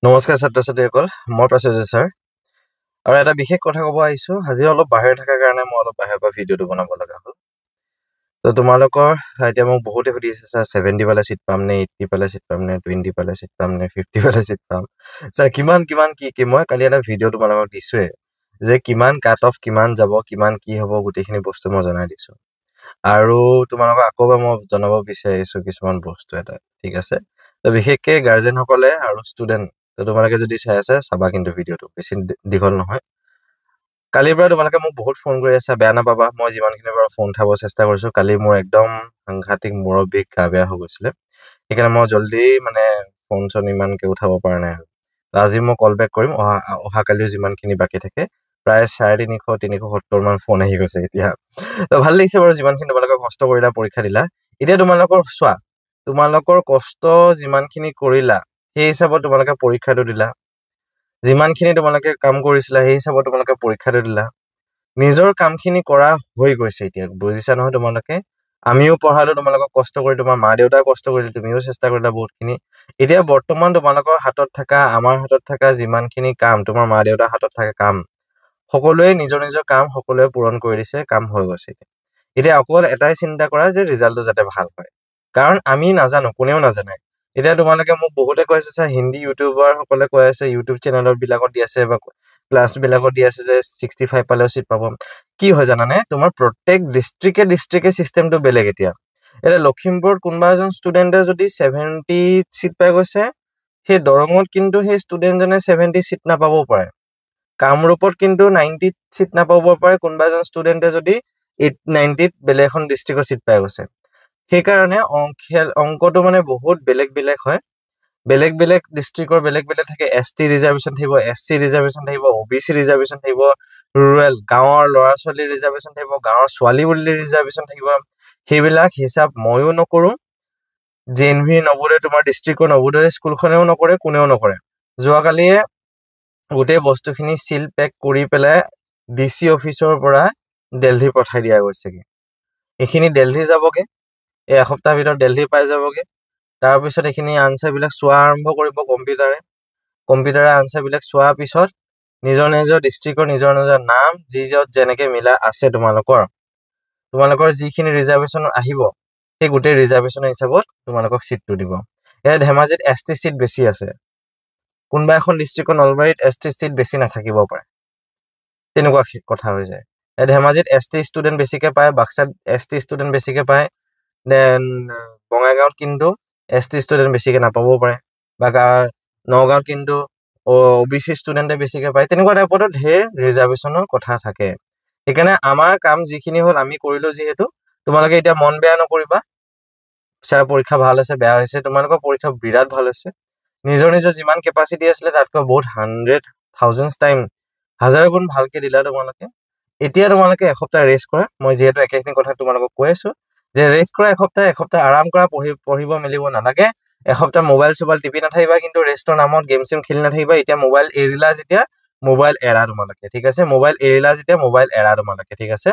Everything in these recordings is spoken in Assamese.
নমস্কাৰ ছাত্ৰ ছাত্ৰীসকল মই প্ৰাচুৰ্য ছাৰ আৰু এটা বিশেষ কথা ক'ব আহিছো আজি অলপ বাহিৰ থকাৰ কাৰণে মই অলপ বাহিৰৰ পৰা ভিডিঅ'টো বনাব লগা হ'ল তো তোমালোকৰ এতিয়া মোক বহুতে সুধি আছে ছাৰ 70 পালে চিট পাম নে 80 পালে চিট পাম নে 20 পালে চিট পাম নে 50 পালে চিট পাম ছাৰ কিমান কিমান কি মই কালি এটা ভিডিঅ' তোমালোকক দিছোৱে যে কিমান কাট অফ কিমান যাব কিমান কি হ'ব গোটেইখিনি বস্তু মই জনাই দিছো আৰু তোমালোকক আকৌ মই জনাব বিচাৰিছো কিছুমান বস্তু এটা ঠিক আছে তো বিশেষকৈ গাৰ্জেন সকলে আৰু ষ্টুডেণ্ট তো তোমালোকে যদি চাই আছে চাবা কিন্তু ভিডিঅ'টো বেছি দীঘল নহয় কালিৰ পৰা তোমালোকে মোক বহুত ফোন কৰি আছা বেয়া নাপাবা মই যিমানখিনি পৰা ফোন উঠাব চেষ্টা কৰিছো কালি মোৰ একদম সাংঘাতিক মূৰৰ বিষ গা বেয়া হৈ গৈছিলে সেইকাৰণে মই জল্দি মানে ফোন চোন ইমানকে উঠাব পৰা নাই আজি মই কল বেক কৰিম অহাকালিও যিমানখিনি বাকী থাকে প্ৰায় 350-370 মান ফোন আহি গৈছে এতিয়া তো ভাল লাগিছে বাৰু যিমানখিনি তোমালোকে কষ্ট কৰিলা পৰীক্ষা দিলা এতিয়া তোমালোকৰ চোৱা তোমালোকৰ কষ্ট যিমানখিনি কৰিলা সেই হিচাপত তোমালোকে পৰীক্ষাটো দিলা যিমানখিনি তোমালোকে কাম কৰিছিলা সেই হিচাপত তোমালোকে পৰীক্ষাটো দিলা নিজৰ কামখিনি কৰা হৈ গৈছে এতিয়া বুজিছা নহয় তোমালোকে আমিও পঢ়ালো তোমালোকক কষ্ট কৰি তোমাৰ মা দেউতাই কষ্ট কৰিলে তুমিও চেষ্টা কৰিলা বহুতখিনি এতিয়া বৰ্তমান তোমালোকৰ হাতত থকা আমাৰ হাতত থকা যিমানখিনি কাম তোমাৰ মা দেউতাৰ হাতত থকা কাম সকলোৱে নিজৰ নিজৰ কাম সকলোৱে পূৰণ কৰি দিছে কাম হৈ গৈছে এতিয়া অকল এটাই চিন্তা কৰা যে ৰিজাল্টটো যাতে ভাল হয় কাৰণ আমি নাজানো কোনেও নাজানে এতিয়া তোমালোকে মোক বহুতে কৈ আছে হিন্দী ইউটিউবাৰ সকলে কৈ আছে ইউটিউব চেনেলৰ বিলাকত দি আছে বা ক্লাছ বিলাকত দি আছে যে 65 পালেও চিট পাব কি হয় জানানে তোমাৰ প্ৰত্যেক ডিস্ট্ৰিক্টে সিস্টেমটো বেলেগ এতিয়া লখিমপুৰত কোনোবা এজন ষ্টুডেণ্টে যদি 70 চিট পাই গৈছে সেই দৰঙত কিন্তু সেই ষ্টুডেণ্টজনে 70 চিট নাপাবও পাৰে কামৰূপত কিন্তু 90 চিট নাপাব পাৰে কোনোবা এজন ষ্টুডেণ্টে যদি 90 বেলেগ এখন ডিস্ট্ৰিক্টৰ চিট পাই গৈছে সেইকাৰণে অংকটো মানে বহুত বেলেগ হয় বেলেগ ডিস্ট্ৰিক্টৰ বেলেগ থাকে এসটি ৰিজাৰ্ভেশন থাকিব এসসি ৰিজাৰ্ভেশন থাকিব ওবিসি ৰিজাৰ্ভেশন থাকিব ৰুৰেল গাঁৱৰ ল'ৰা ছোৱালী ৰিজাৰ্ভেশন থাকিব গাঁৱৰ ছোৱালী বুলি ৰিজাৰ্ভেশন থাকিব সেইবিলাক হিচাপ ময়ো নকৰো জেএনভি নবোদয় তোমাৰ ডিস্ট্ৰিক্টৰ নবোদয় স্কুলখনেও নকৰে কোনেও নকৰে যোৱাকালিয়ে গোটেই বস্তুখিনি সিল পেক কৰি পেলাই ডিসি অফিচৰ পৰা দিল্লী পঠাই দিয়া গৈছেগে এইখিনি দিল্লী যাবগে এই এসপ্তাহৰ ভিতৰত দিল্লী পাই যাবগে তাৰ পিছত এইখিনি আনসাৰ বিলাক চোৱা আৰম্ভ কৰিব কম্পিউটাৰে আনসাৰ বিলাক চোৱাৰ পিছত নিজৰ ডিস্ট্ৰিক্টৰ নিজৰ নাম যি যত যেনেকে মিলা আছে তোমালোকৰ যিখিনি ৰিজাৰ্ভেশন আহিব সেই গোটেই ৰিজাৰ্ভেশনৰ হিচাপত তোমালোকক সিটটো দিব ধেমাজিত এসটি সিট বেছি আছে কোনোবা এখন ডিস্ট্ৰিক্টৰ নলবাৰীত এসটি সিট বেছি নাথাকিব পাৰে তেনেকুৱা কথা হৈ যায় ধেমাজিত এসটি ষ্টুডেণ্ট বেছিকে পায় বাক্সাত এসটি ষ্টুডেণ্ট বেছিকে পায় দেন বঙাইগাঁৱত কিন্তু এসটি ষ্টুডেণ্ট বেছিকে নাপাবও পাৰে বা নগাঁৱত কিন্তু ওবিসি ষ্টুডেণ্টে বেছিকে পায় তেনেকুৱা টাইপত ঢেৰ ৰিজাৰ্ভেশনৰ কথা থাকে সেইকাৰণে আমাৰ কাম যিখিনি হ'ল আমি কৰিলো যিহেতু তোমালোকে এতিয়া মন বেয়া নকৰিবা ছাৰ পৰীক্ষা ভাল হৈছে বেয়া হৈছে তোমালোকৰ পৰীক্ষা বিৰাট ভাল হৈছে নিজৰ যিমান কেপাচিটি আছিলে তাতকৈ বহুত 100,000 টাইম হাজাৰ গুণ ভালকে দিলা তোমালোকে এতিয়া তোমালোকে এসপ্তাহ ৰেষ্ট কৰা মই যিহেতু একেখিনি কথা তোমালোকক কৈ আছো যে ৰেষ্ট কৰা এসপ্তাহ আৰাম কৰা পঢ়িব মেলিব নালাগে এসপ্তাহ মোবাইল টিপি নাথাকিবা কিন্তু ৰেষ্টৰ নামত গেম চেম খেলি নাথাকিবা এতিয়া মোবাইল এৰিলা যেতিয়া মোবাইল এৰা তোমালোকে ঠিক আছে মোবাইল এৰিলা যেতিয়া মোবাইল এৰা তোমালোকে ঠিক আছে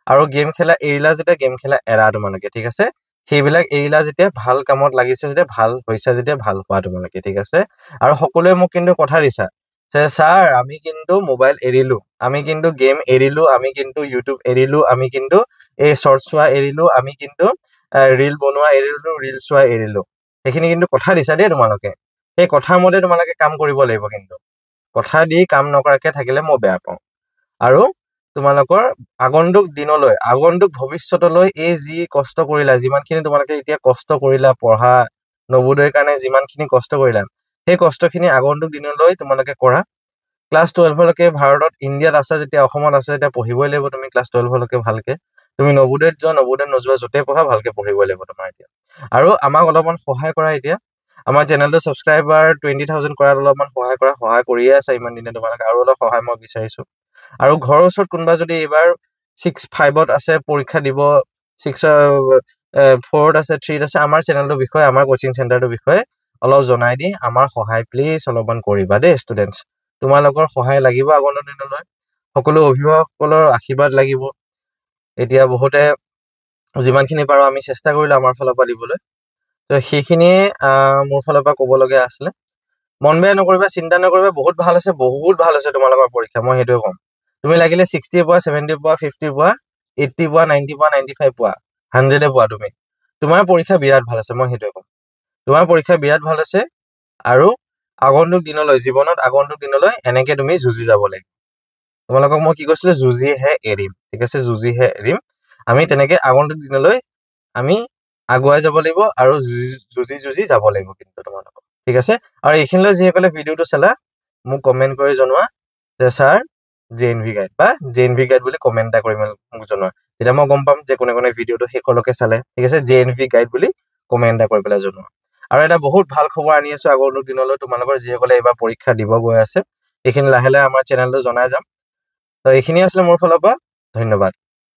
আৰু গেম খেলা এৰিলা যেতিয়া গেম খেলা এৰা তোমালোকে ঠিক আছে সেইবিলাক এৰিলা যেতিয়া ভাল কামত লাগিছে যেতিয়া ভাল হৈছে যেতিয়া ভাল হোৱা তোমালোকে ঠিক আছে আৰু সকলোৱে মোক কিন্তু কথা দিছা যে স্যাৰ আমি কিন্তু মোবাইল এৰিলো আমি কিন্তু গেম এৰিলো আমি কিন্তু ইউটিউব এৰিলো আমি কিন্তু এই শৰ্টস চোৱা এৰিলো আমি কিন্তু ৰীল বনোৱা এৰিলো ৰীল চোৱা এৰিলো সেইখিনি কিন্তু কথা দিছা দেই তোমালোকে সেই কথা মতে তোমালোকে কাম কৰিব লাগিব কিন্তু কথা দি কাম নকৰাকে থাকিলে মই বেয়া পাওঁ আৰু তোমালোকৰ আগন্তুক দিনলৈ আগন্তুক ভৱিষ্যতলৈ এই যি কষ্ট কৰিলা যিমানখিনি তোমালোকে এতিয়া কষ্ট কৰিলা পঢ়া নবোদয়ৰ কাৰণে যিমানখিনি কষ্ট কৰিলা সেই কষ্টখিনি আগন্তুক দিনলৈ তোমালোকে কৰা ক্লাছ 12 লৈকে ভাৰতত ইণ্ডিয়াত আছে যেতিয়া অসমত আছে তেতিয়া পঢ়িবই লাগিব তুমি ক্লাছ 12 লৈকে ভালকে তুমি নবোদয়ত যোৱা নবোদয়ত নোযোৱা যতে পঢ়া ভালকে পঢ়িবই লাগিব তোমাৰ এতিয়া আৰু আমাক অলপমান সহায় কৰা এতিয়া আমাৰ চেনেলটো সাবস্ক্ৰাইবাৰ 20,000 কৰাত অলপমান সহায় কৰিয়ে আছে ইমান দিনে তোমালোকে আৰু অলপ সহায় মই বিচাৰিছো আৰু ঘৰৰ ওচৰত কোনোবা যদি এবাৰ 65ত আছে পৰীক্ষা দিব 4ত আছে 3ত আছে আমাৰ চেনেলটোৰ বিষয়ে আমাৰ কোচিং চেণ্টাৰটোৰ বিষয়ে অলপ জনাই দি আমাৰ সহায় প্লিজ অলপমান কৰিবা দেই ষ্টুডেন্টস তোমালোকৰ সহায় লাগিব আগন্তুক দিনলৈ সকলো অভিভাৱকসকলৰ আশীৰ্বাদ লাগিব এতিয়া বহুতে যিমানখিনি পাৰো আমি চেষ্টা কৰিলো আমাৰ ফালৰ পৰা দিবলৈ তো সেইখিনিয়ে মোৰ ফালৰ পৰা ক'ব লগা আছিলে মন বেয়া নকৰিবা, চিন্তা নকৰিবা, বহুত ভাল আছে তোমালোকৰ পৰীক্ষা, মই সেইটোৱে ক'ম। তুমি লাগিলে 60 পোৱা, 70 পোৱা, 50 পোৱা, 80 পোৱা, 90 পোৱা, 95 পোৱা, 100 পোৱা, তোমাৰ পৰীক্ষা বিৰাট ভাল আছে, মই সেইটোৱে ক'ম। তোমাৰ পৰীক্ষা বিৰাট ভাল আছে, আৰু জীৱনত আগন্তুক দিনলৈ এনেকে তুমি যুঁজি যাব লাগিব। তোমালোকক মই কি কৈছিলো, যুঁজিহে এৰিম, ঠিক আছে, যুঁজিহে এৰিম। আমি তেনেকে আগন্তুক দিনলৈ আমি আগুৱাই যাব লাগিব, আৰু যুঁজি যাব লাগিব কিন্তু তোমালোকক, ঠিক আছে। আৰু এইখিনিলৈ যিসকলে ভিডিঅ'টো চালা, মোক কমেণ্ট কৰি জনোৱা যে ছাৰ JNV গাইড বা JNV গাইড বুলি কমেণ্ট এটা কৰি মোক জনোৱা, তেতিয়া মই গম পাম যে কোনে কোনে ভিডিঅ'টো শেষলৈকে চালে, ঠিক আছে। JNV গাইড বুলি কমেণ্ট এটা কৰি পেলাই জনোৱা। আৰু এটা বহুত ভাল খবৰ আনি আছো আগন্তুক দিনলৈ, তোমালোকৰ যিসকলে এইবাৰ পৰীক্ষা দিব গৈ আছে, এইখিনি লাহে লাহে আমাৰ চেনেলটো জনাই যাম। তো এইখিনি আছিলে মোৰ ফালৰ পৰা, ধন্যবাদ।